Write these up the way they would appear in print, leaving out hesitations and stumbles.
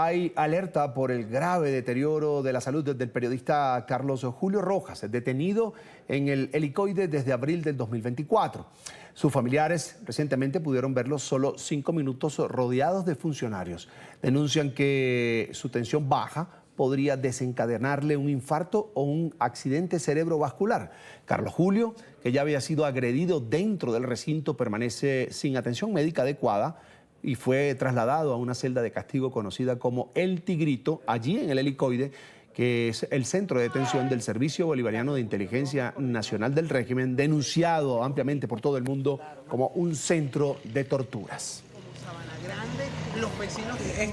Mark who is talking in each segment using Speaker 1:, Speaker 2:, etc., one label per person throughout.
Speaker 1: hay alerta por el grave deterioro de la salud del periodista Carlos Julio Rojas, detenido en el helicoide desde abril del 2024. Sus familiares recientemente pudieron verlo solo 5 minutos rodeados de funcionarios. Denuncian que su tensión baja podría desencadenarle un infarto o un accidente cerebrovascular. Carlos Julio, que ya había sido agredido dentro del recinto, permanece sin atención médica adecuada y fue trasladado a una celda de castigo conocida como El Tigrito, allí en el helicoide, que es el centro de detención del Servicio Bolivariano de Inteligencia Nacional del régimen, denunciado ampliamente por todo el mundo como un centro de torturas.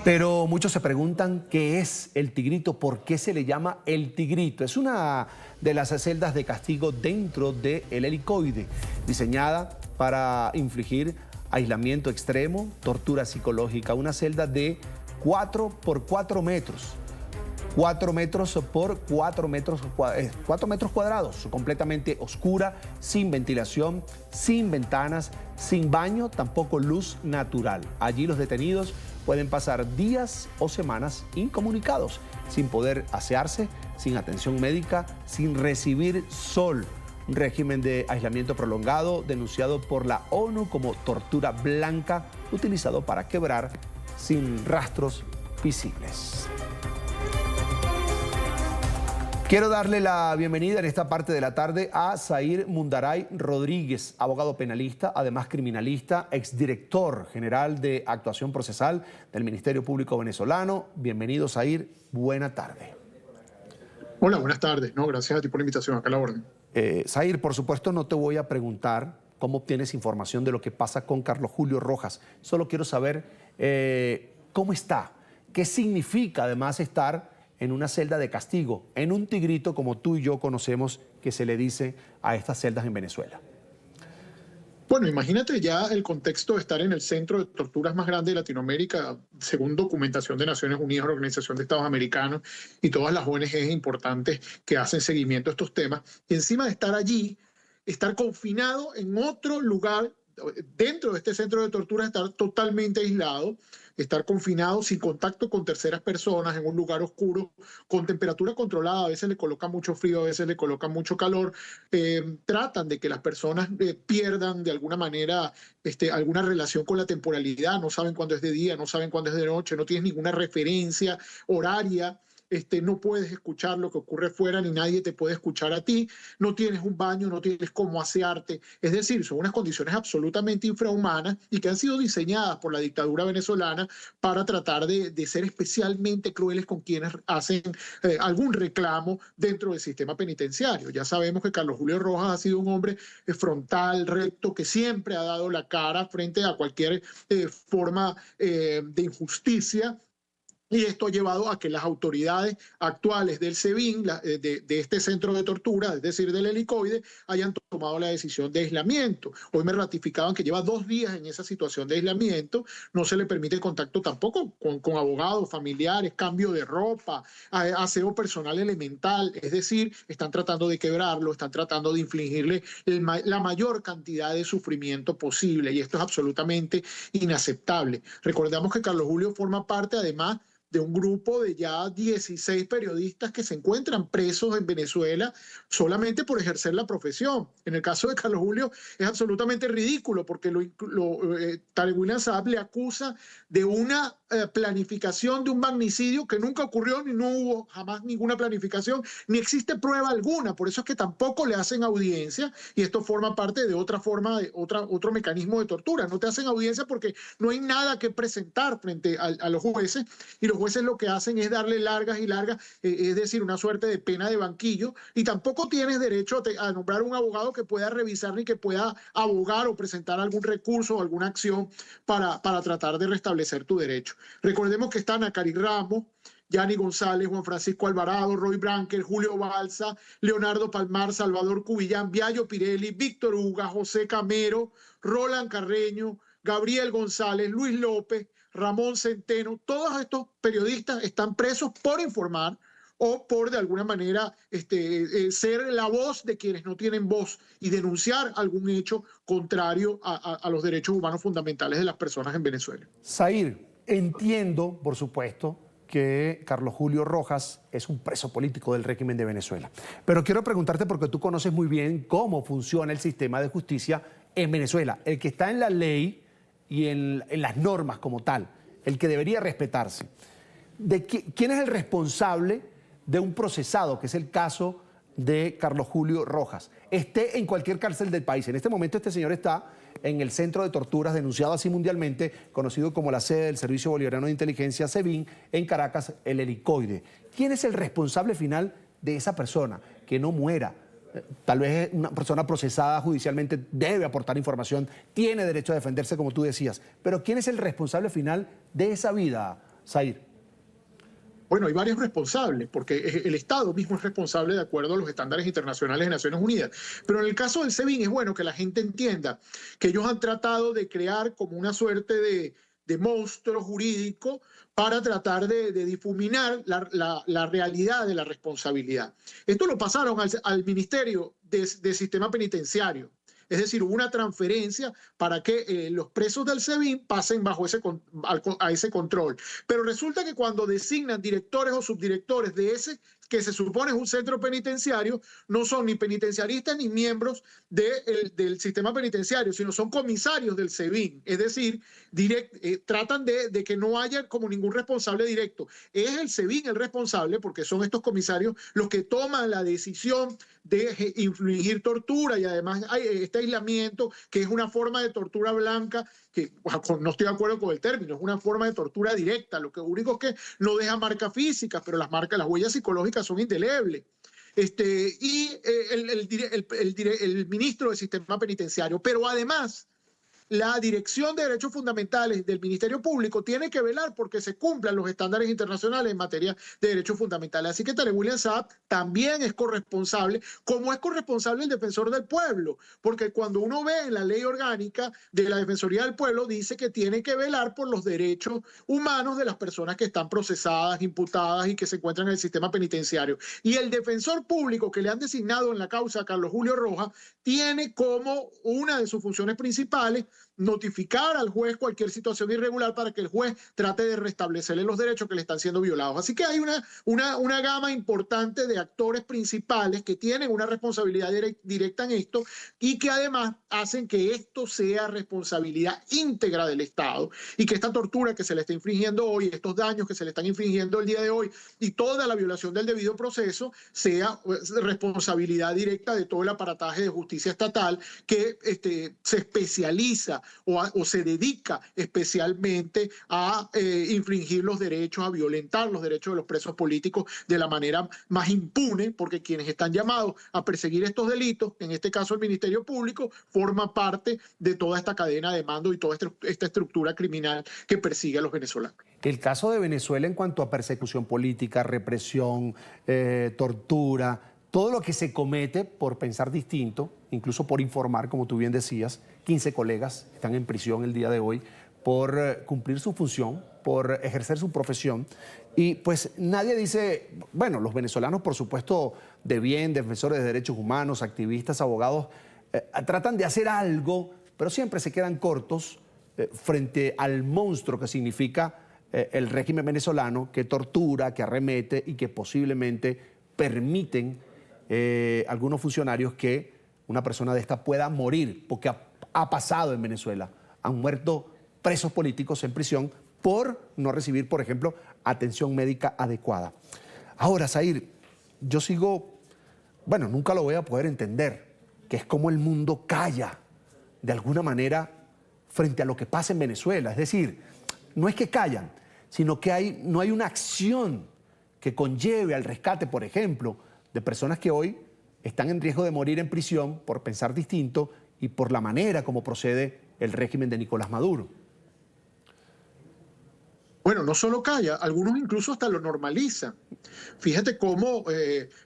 Speaker 1: Pero muchos se preguntan qué es El Tigrito, por qué se le llama El Tigrito. Es una de las celdas de castigo dentro del helicoide, diseñada para infligir aislamiento extremo, tortura psicológica, una celda de 4 por 4 metros. 4 metros por 4 metros, 4 metros cuadrados, completamente oscura, sin ventilación, sin ventanas, sin baño, tampoco luz natural. Allí los detenidos pueden pasar días o semanas incomunicados, sin poder asearse, sin atención médica, sin recibir sol. Un régimen de aislamiento prolongado denunciado por la ONU como tortura blanca, utilizado para quebrar sin rastros visibles. Quiero darle la bienvenida en esta parte de la tarde a Zair Mundaray Rodríguez, abogado penalista, además criminalista, exdirector general de actuación procesal del Ministerio Público venezolano. Bienvenido, Zair. Buena tarde.
Speaker 2: Hola, buenas tardes. No, gracias a ti por la invitación. Acá a la orden.
Speaker 1: Zair, por supuesto no te voy a preguntar cómo obtienes información de lo que pasa con Carlos Julio Rojas. Solo quiero saber cómo está, qué significa además estar en una celda de castigo, en un tigrito como tú y yo conocemos que se le dice a estas celdas en Venezuela.
Speaker 2: Bueno, imagínate ya el contexto de estar en el centro de torturas más grande de Latinoamérica, según documentación de Naciones Unidas, la Organización de Estados Americanos y todas las ONGs importantes que hacen seguimiento a estos temas. Y encima de estar allí, estar confinado en otro lugar, dentro de este centro de tortura, estar totalmente aislado, estar confinado sin contacto con terceras personas, en un lugar oscuro, con temperatura controlada, a veces le colocan mucho frío, a veces le colocan mucho calor, tratan de que las personas pierdan de alguna manera alguna relación con la temporalidad, no saben cuándo es de día, no saben cuándo es de noche, no tienes ninguna referencia horaria. No puedes escuchar lo que ocurre fuera, ni nadie te puede escuchar a ti, no tienes un baño, no tienes cómo asearte. Es decir, son unas condiciones absolutamente infrahumanas y que han sido diseñadas por la dictadura venezolana para tratar de ser especialmente crueles con quienes hacen algún reclamo dentro del sistema penitenciario. Ya sabemos que Carlos Julio Rojas ha sido un hombre frontal, recto, que siempre ha dado la cara frente a cualquier forma de injusticia. Y esto ha llevado a que las autoridades actuales del SEBIN, de este centro de tortura, es decir, del helicoide, hayan tomado la decisión de aislamiento. Hoy me ratificaban que lleva 2 días en esa situación de aislamiento, no se le permite el contacto tampoco con abogados, familiares, cambio de ropa, aseo personal elemental, es decir, están tratando de quebrarlo, están tratando de infligirle la mayor cantidad de sufrimiento posible, y esto es absolutamente inaceptable. Recordamos que Carlos Julio forma parte, además, de un grupo de ya 16 periodistas que se encuentran presos en Venezuela solamente por ejercer la profesión. En el caso de Carlos Julio es absolutamente ridículo porque Tarek William Saab le acusa de una planificación de un magnicidio que nunca ocurrió, ni no hubo jamás ninguna planificación, ni existe prueba alguna. Por eso es que tampoco le hacen audiencia, y esto forma parte de otra forma, otro mecanismo de tortura. No te hacen audiencia porque no hay nada que presentar frente a los jueces, y los jueces lo que hacen es darle largas y largas, es decir, una suerte de pena de banquillo, y tampoco tienes derecho a nombrar un abogado que pueda revisar ni que pueda abogar o presentar algún recurso o alguna acción para tratar de restablecer tu derecho. Recordemos que están Acari Ramos, Yanni González, Juan Francisco Alvarado, Roy Branker, Julio Balsa, Leonardo Palmar, Salvador Cubillán, Viallo Pirelli, Víctor Uga, José Camero, Roland Carreño, Gabriel González, Luis López, Ramón Centeno. Todos estos periodistas están presos por informar o por, de alguna manera, ser la voz de quienes no tienen voz y denunciar algún hecho contrario a los derechos humanos fundamentales de las personas en Venezuela.
Speaker 1: Zair, entiendo, por supuesto, que Carlos Julio Rojas es un preso político del régimen de Venezuela. Pero quiero preguntarte, porque tú conoces muy bien cómo funciona el sistema de justicia en Venezuela, el que está en la ley y en las normas como tal, el que debería respetarse. ¿Quién es el responsable de un procesado, que es el caso de Carlos Julio Rojas? Esté en cualquier cárcel del país. En este momento este señor está en el centro de torturas denunciado así mundialmente, conocido como la sede del Servicio Bolivariano de Inteligencia, SEBIN, en Caracas, el Helicoide. ¿Quién es el responsable final de esa persona? Que no muera. Tal vez una persona procesada judicialmente debe aportar información, tiene derecho a defenderse, como tú decías. Pero ¿quién es el responsable final de esa vida, Zair?
Speaker 2: Bueno, hay varios responsables, porque el Estado mismo es responsable de acuerdo a los estándares internacionales de Naciones Unidas. Pero en el caso del SEBIN es bueno que la gente entienda que ellos han tratado de crear como una suerte de monstruo jurídico para tratar de difuminar la realidad de la responsabilidad. Esto lo pasaron al Ministerio de Sistema Penitenciario. Es decir, hubo una transferencia para que los presos del SEBIN pasen bajo a ese control. Pero resulta que cuando designan directores o subdirectores de ese, que se supone es un centro penitenciario, no son ni penitenciaristas ni miembros del sistema penitenciario, sino son comisarios del SEBIN. Es decir, tratan de que no haya como ningún responsable directo. Es el SEBIN el responsable, porque son estos comisarios los que toman la decisión de infligir tortura, y además hay este aislamiento, que es una forma de tortura blanca, que no estoy de acuerdo con el término, es una forma de tortura directa. Lo único es que no deja marcas físicas, pero las huellas psicológicas son indelebles. El ministro del Sistema Penitenciario, pero además la Dirección de Derechos Fundamentales del Ministerio Público tiene que velar porque se cumplan los estándares internacionales en materia de derechos fundamentales. Así que Tarek William Saab también es corresponsable, como es corresponsable el Defensor del Pueblo, porque cuando uno ve en la ley orgánica de la Defensoría del Pueblo, dice que tiene que velar por los derechos humanos de las personas que están procesadas, imputadas y que se encuentran en el sistema penitenciario. Y el Defensor Público que le han designado en la causa a Carlos Julio Rojas tiene como una de sus funciones principales notificar al juez cualquier situación irregular para que el juez trate de restablecerle los derechos que le están siendo violados. Así que hay una gama importante de actores principales que tienen una responsabilidad directa en esto y que además hacen que esto sea responsabilidad íntegra del Estado y que esta tortura que se le está infringiendo hoy, estos daños que se le están infringiendo el día de hoy y toda la violación del debido proceso sea responsabilidad directa de todo el aparataje de justicia estatal que se especializa o se dedica especialmente a infringir los derechos, a violentar los derechos de los presos políticos de la manera más impune, porque quienes están llamados a perseguir estos delitos, en este caso el Ministerio Público, forma parte de toda esta cadena de mando y toda esta estructura criminal que persigue a los venezolanos.
Speaker 1: El caso de Venezuela en cuanto a persecución política, represión, tortura, todo lo que se comete por pensar distinto, incluso por informar, como tú bien decías, 15 colegas están en prisión el día de hoy por cumplir su función, por ejercer su profesión. Y pues nadie dice, bueno, los venezolanos, por supuesto, de bien, defensores de derechos humanos, activistas, abogados, tratan de hacer algo, pero siempre se quedan cortos frente al monstruo que significa el régimen venezolano, que tortura, que arremete y que posiblemente permiten algunos funcionarios que una persona de esta pueda morir, porque ha pasado en Venezuela. Han muerto presos políticos en prisión por no recibir, por ejemplo, atención médica adecuada. Ahora, Zair, yo sigo, bueno, nunca lo voy a poder entender, que es como el mundo calla de alguna manera frente a lo que pasa en Venezuela. Es decir, no es que callan, sino que no hay una acción que conlleve al rescate, por ejemplo, de personas que hoy están en riesgo de morir en prisión por pensar distinto y por la manera como procede el régimen de Nicolás Maduro.
Speaker 2: Bueno, no solo calla, algunos incluso hasta lo normalizan. Fíjate cómo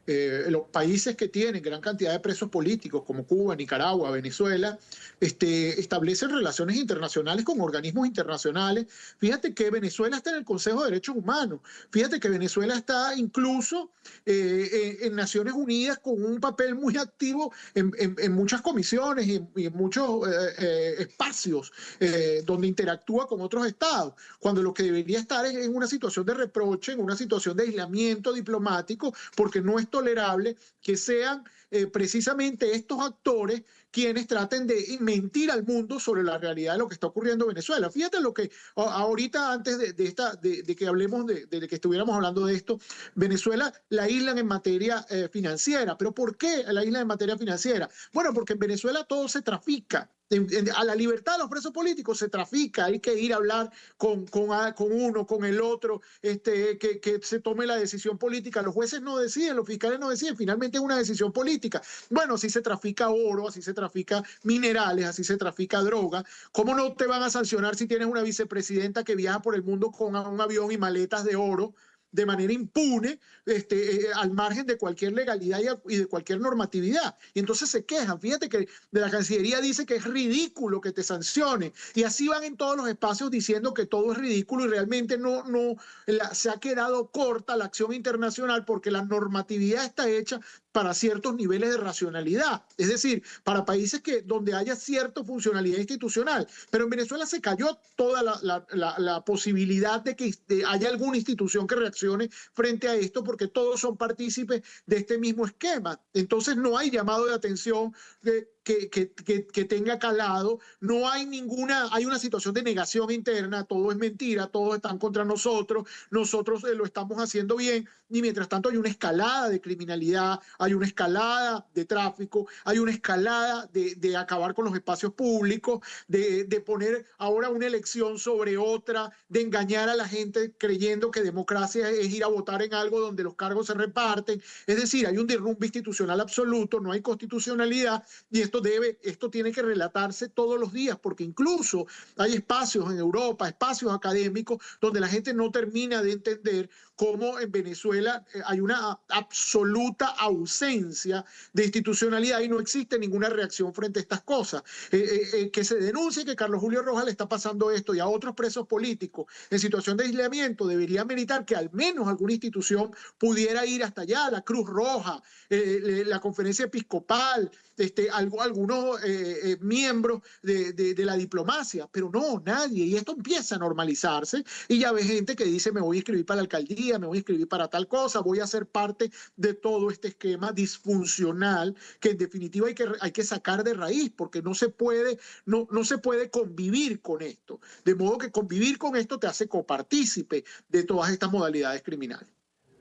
Speaker 2: los países que tienen gran cantidad de presos políticos, como Cuba, Nicaragua, Venezuela, establecen relaciones internacionales con organismos internacionales. Fíjate que Venezuela está en el Consejo de Derechos Humanos. Fíjate que Venezuela está incluso en Naciones Unidas con un papel muy activo en muchas comisiones y en muchos espacios donde interactúa con otros estados, cuando lo que debería debería estar en una situación de reproche, en una situación de aislamiento diplomático, porque no es tolerable que sean precisamente estos actores quienes traten de mentir al mundo sobre la realidad de lo que está ocurriendo en Venezuela. Fíjate lo que ahorita, antes de que hablemos, de que estuviéramos hablando de esto, Venezuela la aíslan en materia financiera. ¿Pero por qué la aíslan en materia financiera? Bueno, porque en Venezuela todo se trafica. A la libertad de los presos políticos se trafica, hay que ir a hablar con uno, con el otro, que se tome la decisión política. Los jueces no deciden, los fiscales no deciden, finalmente es una decisión política. Bueno, así se trafica oro, así se trafica minerales, así se trafica droga. ¿Cómo no te van a sancionar si tienes una vicepresidenta que viaja por el mundo con un avión y maletas de oro de manera impune, al margen de cualquier legalidad y de cualquier normatividad? Y entonces se quejan. Fíjate que de la Cancillería dice que es ridículo que te sancione. Y así van en todos los espacios diciendo que todo es ridículo y realmente se ha quedado corta la acción internacional porque la normatividad está hecha para ciertos niveles de racionalidad, es decir, para países donde haya cierta funcionalidad institucional. Pero en Venezuela se cayó toda la posibilidad de que haya alguna institución que reaccione frente a esto, porque todos son partícipes de este mismo esquema. Entonces no hay llamado de atención que tenga calado, no hay hay una situación de negación interna, todo es mentira, todos están contra nosotros lo estamos haciendo bien, y mientras tanto hay una escalada de criminalidad, hay una escalada de tráfico, hay una escalada de acabar con los espacios públicos, de poner ahora una elección sobre otra, de engañar a la gente creyendo que democracia es ir a votar en algo donde los cargos se reparten. Es decir, hay un derrumbe institucional absoluto, no hay constitucionalidad, y esto tiene que relatarse todos los días, porque incluso hay espacios en Europa, espacios académicos, donde la gente no termina de entender cómo en Venezuela hay una absoluta ausencia de institucionalidad y no existe ninguna reacción frente a estas cosas. Que se denuncie que Carlos Julio Rojas le está pasando esto y a otros presos políticos en situación de aislamiento debería meritar que al menos alguna institución pudiera ir hasta allá, la Cruz Roja, la Conferencia Episcopal, algunos miembros de la diplomacia, pero no, nadie. Y esto empieza a normalizarse y ya ve gente que dice: me voy a inscribir para la alcaldía, me voy a inscribir para tal cosa, voy a ser parte de todo este esquema disfuncional que en definitiva hay que sacar de raíz, porque no se puede convivir con esto. De modo que convivir con esto te hace copartícipe de todas estas modalidades criminales.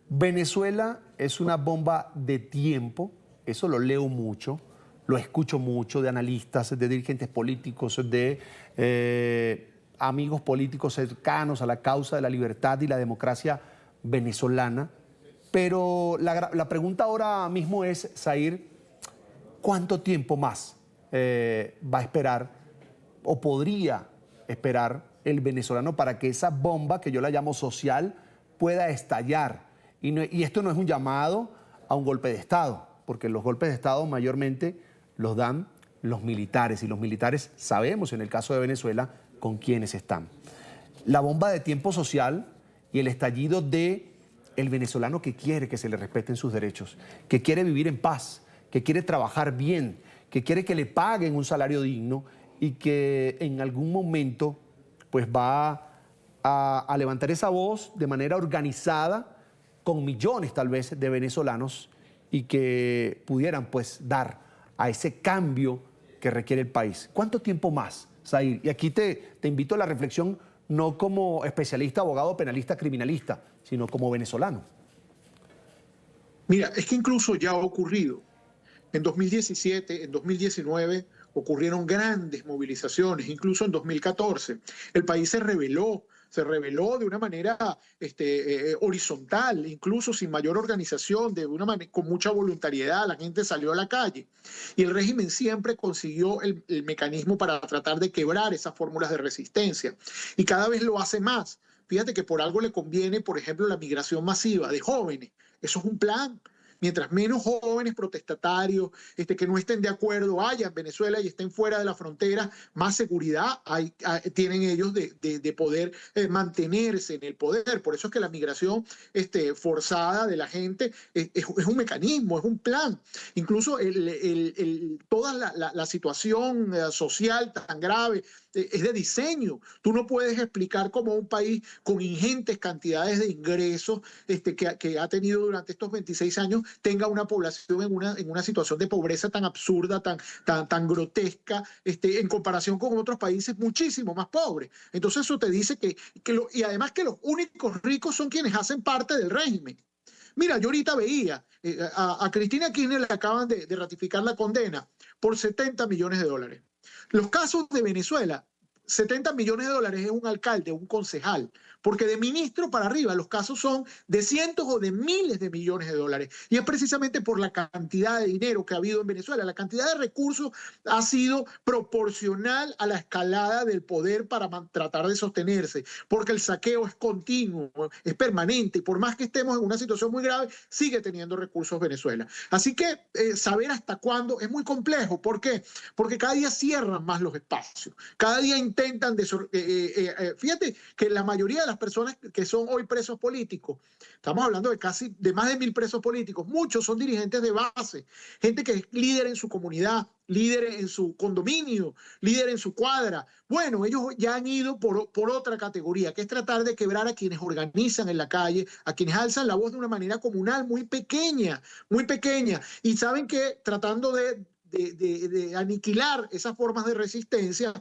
Speaker 1: Venezuela es una bomba de tiempo, eso lo leo mucho, lo escucho mucho de analistas, de dirigentes políticos, de amigos políticos cercanos a la causa de la libertad y la democracia venezolana. Pero la pregunta ahora mismo es, Zair, ¿cuánto tiempo más va a esperar o podría esperar el venezolano para que esa bomba, que yo la llamo social, pueda estallar? Y esto no es un llamado a un golpe de Estado, porque los golpes de Estado mayormente los dan los militares, y los militares sabemos en el caso de Venezuela con quiénes están. La bomba de tiempo social y el estallido de el venezolano que quiere que se le respeten sus derechos, que quiere vivir en paz, que quiere trabajar bien, que quiere que le paguen un salario digno y que en algún momento pues va a levantar esa voz de manera organizada con millones tal vez de venezolanos y que pudieran pues dar a ese cambio que requiere el país. ¿Cuánto tiempo más, Zair? Y aquí te invito a la reflexión, no como especialista, abogado, penalista, criminalista, sino como venezolano.
Speaker 2: Mira, es que incluso ya ha ocurrido. En 2017, en 2019 ocurrieron grandes movilizaciones, incluso en 2014. El país se rebeló de una manera horizontal, incluso sin mayor organización, con mucha voluntariedad, la gente salió a la calle. Y el régimen siempre consiguió el mecanismo para tratar de quebrar esas fórmulas de resistencia. Y cada vez lo hace más. Fíjate que por algo le conviene, por ejemplo, la migración masiva de jóvenes. Eso es un plan. Mientras menos jóvenes protestatarios que no estén de acuerdo haya en Venezuela y estén fuera de la frontera, más seguridad tienen ellos de poder mantenerse en el poder. Por eso es que la migración forzada de la gente es un mecanismo, es un plan. Incluso toda la situación social tan grave es de diseño. Tú no puedes explicar cómo un país con ingentes cantidades de ingresos que ha tenido durante estos 26 años tenga una población en una situación de pobreza tan absurda, tan grotesca, en comparación con otros países muchísimo más pobres. Entonces eso te dice y además que los únicos ricos son quienes hacen parte del régimen. Mira, yo ahorita veía a Cristina Kirchner le acaban de ratificar la condena por 70 millones de dólares. Los casos de Venezuela, 70 millones de dólares es un alcalde, un concejal, porque de ministro para arriba los casos son de cientos o de miles de millones de dólares. Y es precisamente por la cantidad de dinero que ha habido en Venezuela. La cantidad de recursos ha sido proporcional a la escalada del poder para tratar de sostenerse, porque el saqueo es continuo, es permanente, y por más que estemos en una situación muy grave, sigue teniendo recursos Venezuela. Así que saber hasta cuándo es muy complejo. ¿Por qué? Porque cada día cierran más los espacios, cada día intentan, fíjate que la mayoría de las personas que son hoy presos políticos, estamos hablando de más de 1000 presos políticos, muchos son dirigentes de base, gente que es líder en su comunidad, líder en su condominio, líder en su cuadra. Bueno, ellos ya han ido por otra categoría, que es tratar de quebrar a quienes organizan en la calle, a quienes alzan la voz de una manera comunal muy pequeña, muy pequeña. Y saben que tratando de aniquilar esas formas de resistencia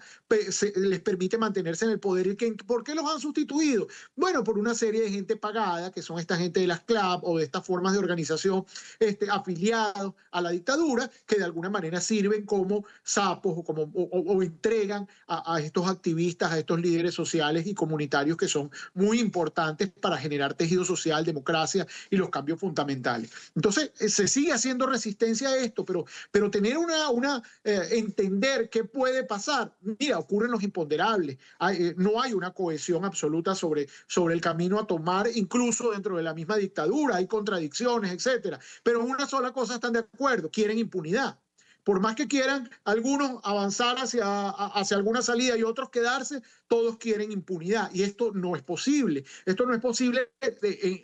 Speaker 2: les permite mantenerse en el poder. ¿Por qué los han sustituido? Bueno, por una serie de gente pagada, que son esta gente de las CLAP o de estas formas de organización afiliados a la dictadura, que de alguna manera sirven como sapos o entregan a estos activistas, a estos líderes sociales y comunitarios que son muy importantes para generar tejido social, democracia y los cambios fundamentales. Entonces, se sigue haciendo resistencia a esto, pero tener entender qué puede pasar. Mira, ocurren los imponderables. No hay una cohesión absoluta sobre el camino a tomar, incluso dentro de la misma dictadura. Hay contradicciones, etcétera. Pero en una sola cosa están de acuerdo: quieren impunidad. Por más que quieran algunos avanzar hacia alguna salida y otros quedarse, todos quieren impunidad. Y esto no es posible. Esto no es posible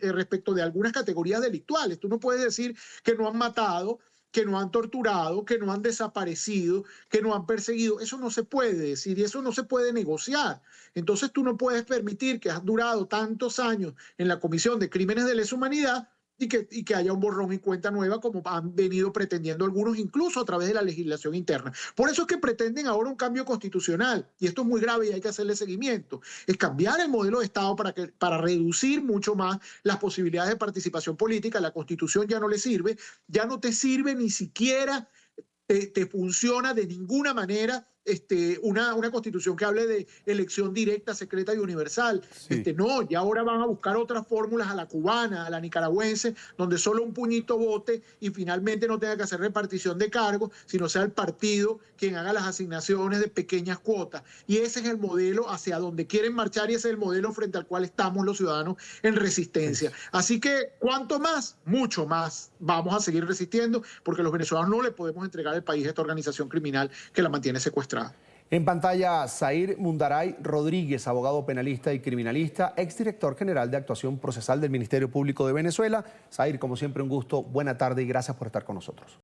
Speaker 2: respecto de algunas categorías delictuales. Tú no puedes decir que no han matado, que no han torturado, que no han desaparecido, que no han perseguido. Eso no se puede decir y eso no se puede negociar. Entonces tú no puedes permitir que has durado tantos años en la comisión de crímenes de lesa humanidad y que haya un borrón y cuenta nueva, como han venido pretendiendo algunos, incluso a través de la legislación interna. Por eso es que pretenden ahora un cambio constitucional, y esto es muy grave y hay que hacerle seguimiento. Es cambiar el modelo de Estado para reducir mucho más las posibilidades de participación política. La Constitución ya no le sirve, ya no te sirve ni siquiera, te funciona de ninguna manera una constitución que hable de elección directa, secreta y universal. Sí. No, ya ahora van a buscar otras fórmulas, a la cubana, a la nicaragüense, donde solo un puñito vote y finalmente no tenga que hacer repartición de cargos, sino sea el partido quien haga las asignaciones de pequeñas cuotas. Y ese es el modelo hacia donde quieren marchar y ese es el modelo frente al cual estamos los ciudadanos en resistencia. Sí. Así que, ¿cuánto más? Mucho más. Vamos a seguir resistiendo porque los venezolanos no le podemos entregar el país a esta organización criminal que la mantiene secuestrada.
Speaker 1: En pantalla, Zair Mundaray Rodríguez, abogado penalista y criminalista, exdirector general de actuación procesal del Ministerio Público de Venezuela. Zair, como siempre, un gusto, buena tarde y gracias por estar con nosotros.